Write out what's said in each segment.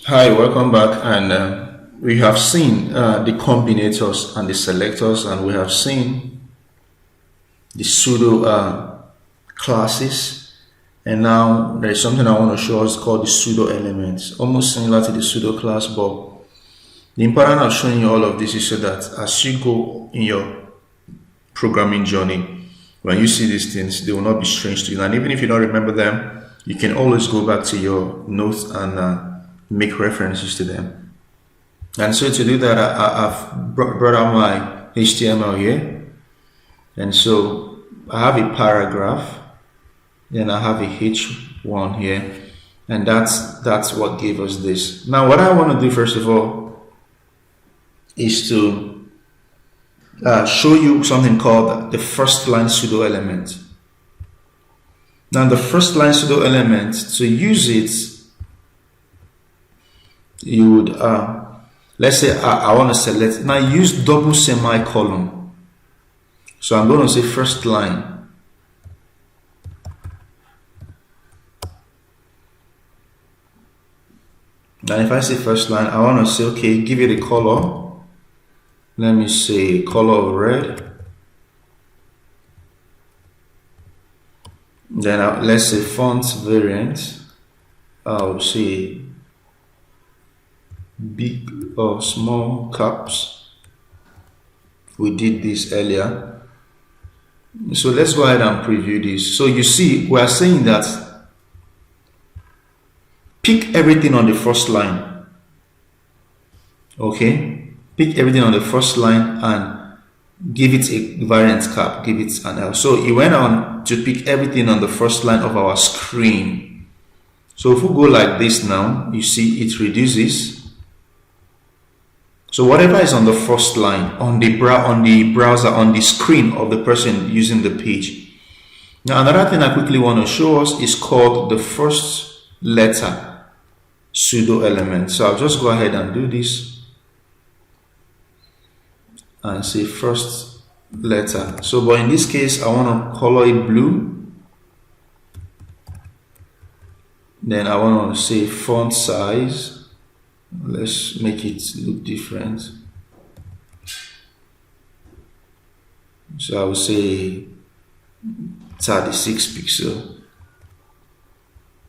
Hi, welcome back. And we have seen the combinators and the selectors, and we have seen the pseudo classes. And now there is something I want to show us called the pseudo elements, almost similar to the pseudo class. But the importance of showing you all of this is so that as you go in your programming journey, when you see these things, they will not be strange to you. And even if you don't remember them, you can always go back to your notes and make references to them. And so to do that, I've brought out my HTML here. And so I have a paragraph, then I have a H1 here, and that's what gave us this. Now what I want to do first of all is to show you something called the first line pseudo element. Now the first line pseudo element, to use it, you would let's say I want to select, now use double semicolon. So I'm going to say first line. Now if I say first line, I want to say, okay, give it a color. Let me say color of red. Then let's say font variant. I'll say big or small caps. We did this earlier. So let's go ahead and preview this. So you see, we are saying that pick everything on the first line. Okay, pick everything on the first line and give it a variant cap, give it an L. So it went on to pick everything on the first line of our screen. So if we go like this now, you see it reduces. So whatever is on the first line, on the browser, on the screen of the person using the page. Now another thing I quickly want to show us is called the first letter pseudo element. So I'll just go ahead and do this and say first letter. So but in this case I want to color it blue. Then I want to say font size. Let's make it look different. So I will say 36 pixel.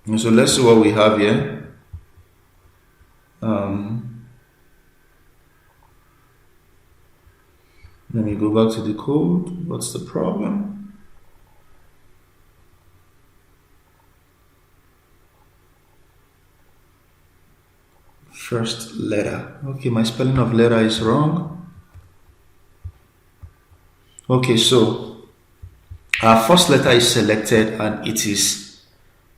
And so let's see what we have here. Let me go back to the code. What's the problem? First letter. Okay, my spelling of letter is wrong. Okay, so our first letter is selected and it is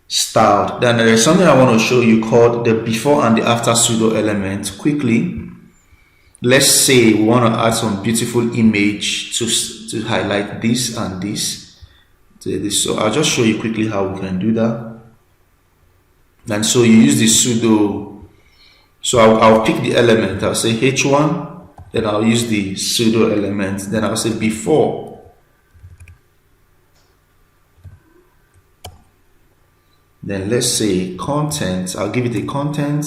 styled. Then there is something I want to show you called the before and the after pseudo element. Quickly, let's say we want to add some beautiful image to highlight this and this to this. So I'll just show you quickly how we can do that. And so you use the pseudo. So I'll pick the element. I'll say H1, then I'll use the pseudo element, then I'll say before. Then let's say content. I'll give it a content.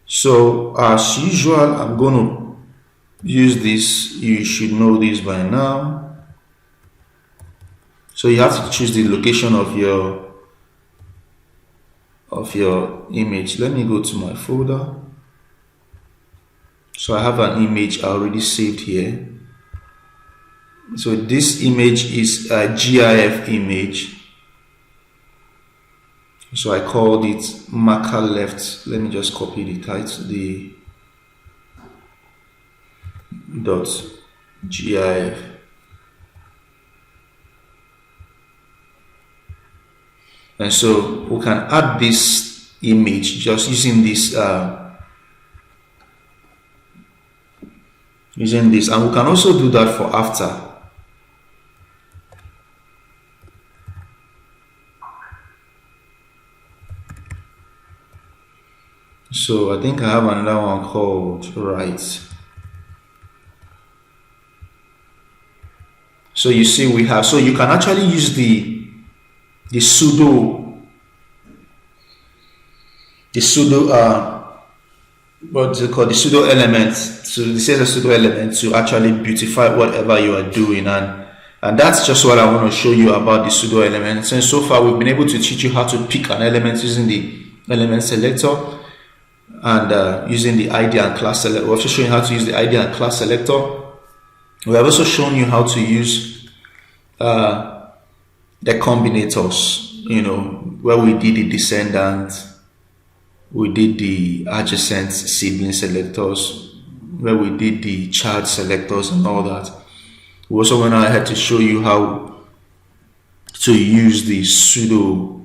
So as usual, I'm going to use this. You should know this by now. So you have to choose the location of your image. Let me go to my folder. So I have an image already saved here. So this image is a GIF image. So I called it marker left. Let me just copy the title, the .gif. And so we can add this image just using this, and we can also do that for after. So I think I have another one called right. So you see we have, so you can actually use the pseudo what's it called, the pseudo element, so the CSS pseudo element to actually beautify whatever you are doing, and that's just what I want to show you about the pseudo element. Since so far we've been able to teach you how to pick an element using the element selector and using the ID and class selector. We're also showing you how to use the ID and class selector. We have also shown you how to use the combinators, you know, where we did the descendant, we did the adjacent sibling selectors, where we did the child selectors and all that. We also went ahead to show you how to use the pseudo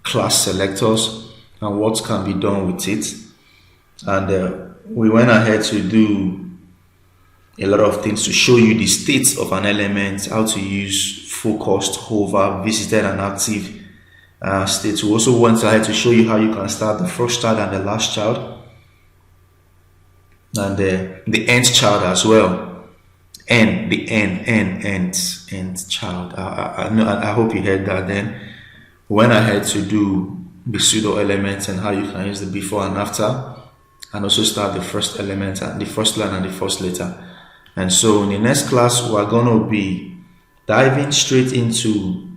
class selectors and what can be done with it. And we went ahead to do a lot of things to show you the states of an element, how to use focused, hover, visited, and active states. We also went ahead to show you how you can start the first child and the last child, and the nth child as well. Nth child. I hope you heard that. Then we went ahead to do the pseudo elements and how you can use the before and after, and also start the first element and the first line and the first letter. And so in the next class, we're going to be diving straight into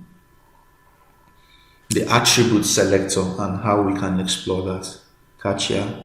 the attribute selector and how we can explore that. Catch ya.